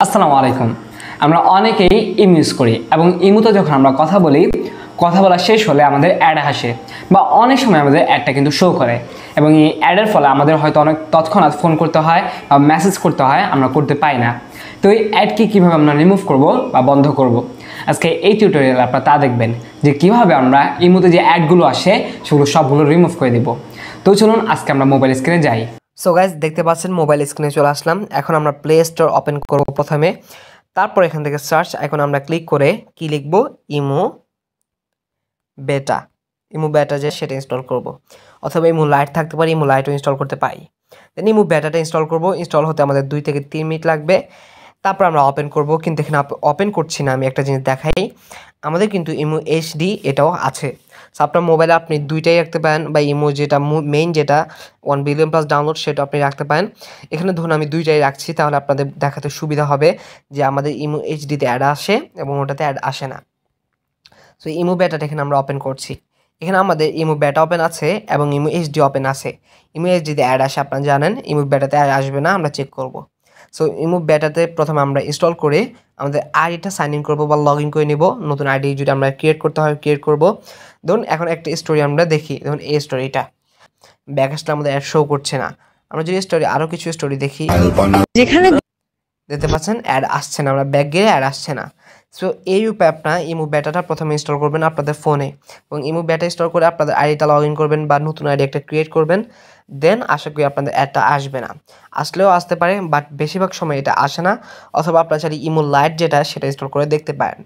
আসসালামু আলাইকুম। আমরা অনেকেই ইমো ইউজ করি এবং ইমোতে যখন আমরা কথা বলি, কথা বলা শেষ হলে আমাদের অ্যাড আসে বা অনেক সময় আমাদের অ্যাডটা কিন্তু শো করে এবং এই অ্যাডের ফলে আমাদের হয়তো অনেক তৎক্ষণাৎ ফোন করতে হয় বা মেসেজ করতে হয়, আমরা করতে পাই না। তো এই অ্যাডকে কীভাবে আমরা রিমুভ করব বা বন্ধ করব, আজকে এই টিউটোরিয়ালে আপনারা তা দেখবেন যে কীভাবে আমরা ইমোতে যে অ্যাডগুলো আসে সেগুলো সবগুলো রিমুভ করে দিব। তো চলুন আজকে আমরা মোবাইল স্ক্রিনে যাই। সো গাইজ দেখতে পাচ্ছেন মোবাইল স্ক্রিনে চলে আসলাম। এখন আমরা প্লে স্টোর ওপেন করব প্রথমে, তারপর এখান থেকে সার্চ এখন আমরা ক্লিক করে কি লিখব, ইমো বেটা। ইমো বেটা যে সেটা ইনস্টল করব, অথবা ইমো লাইট থাকতে পারে, ইমো লাইটও ইনস্টল করতে পারি। দেন ইমো বেটাটা ইনস্টল করব। ইনস্টল হতে আমাদের 2 থেকে 3 মিনিট লাগবে। তারপর আমরা ওপেন করব, কিন্তু এখানে ওপেন করছি না, আমি একটা জিনিস দেখাই। আমাদের কিন্তু ইমো এইচডি এটাও আছে। সো আপনার মোবাইলে আপনি দুইটাই রাখতে পারেন, বা ইমো যেটা মেইন যেটা 1 বিলিয়ন প্লাস ডাউনলোড সেটা আপনি রাখতে পারেন। এখানে ধরুন আমি দুইটাই রাখছি, তাহলে আপনাদের দেখাতে সুবিধা হবে যে আমাদের ইমো এইচডিতে অ্যাড আসে এবং ওটাতে অ্যাড আসে না। সো ইমো বেটাটা এখানে আমরা ওপেন করছি। এখানে আমাদের ইমো বেটা ওপেন আছে এবং ইমো এইচডি ওপেন আছে। ইমো এইচডিতে অ্যাড আসে, আপনারা জানেন। ইমো বেটাতে অ্যাড আসবে না, আমরা চেক করব। সো ইমো বেটাতে প্রথমে আমরা ইনস্টল করে আমাদের আইডিটা সাইন ইন করবো বা লগ ইন করে নিব। নতুন আইডি যদি আমরা ক্রিয়েট করতে হয় ক্রিয়েট করব। ধরুন এখন একটা স্টোরি আমরা দেখি, ধরুন এই স্টোরিটা ব্যাক আসলে আমাদের অ্যাড শো করছে না। আমরা যদি স্টোরি আরও কিছু স্টোরি দেখি, যেখানে দেখতে পাচ্ছেন অ্যাড আসছে না, আমরা ব্যাক গেলে অ্যাড আসছে না। সো এই উপায়ে আপনার ইমো বেটাটা প্রথমে ইনস্টল করবেন আপনাদের ফোনে, এবং ইমো বেটা ইনস্টল করে আপনাদের আইডিটা লগ ইন করবেন বা নতুন আইডি একটা ক্রিয়েট করবেন। দেন আশা করি আপনাদের অ্যাডটা আসবে না, আসলেও আসতে পারে বাট বেশিরভাগ সময় এটা আসে না। অথবা আপনারা চাইলে ইমো লাইট যেটা সেটা ইনস্টল করে দেখতে পারেন।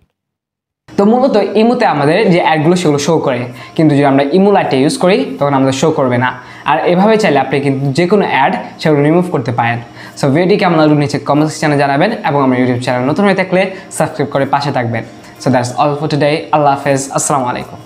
তো মূলত ইমোতে আমাদের যে অ্যাডগুলো সেগুলো শো করে, কিন্তু যদি আমরা ইমো লাইটটা ইউজ করি তখন আমাদের শো করবে না। আর এভাবে চাইলে আপনি কিন্তু যে কোনো অ্যাড সেগুলো রিমুভ করতে পারেন। সো ভিডিওটি কেমন লাগলো নিচে কমেন্ট সেকশনে জানাবেন, এবং আমার ইউটিউব চ্যানেল নতুন হয়ে থাকলে সাবস্ক্রাইব করে পাশে থাকবেন। So that's all for today. আল্লাহ হাফেজ, আসসালামু আলাইকুম।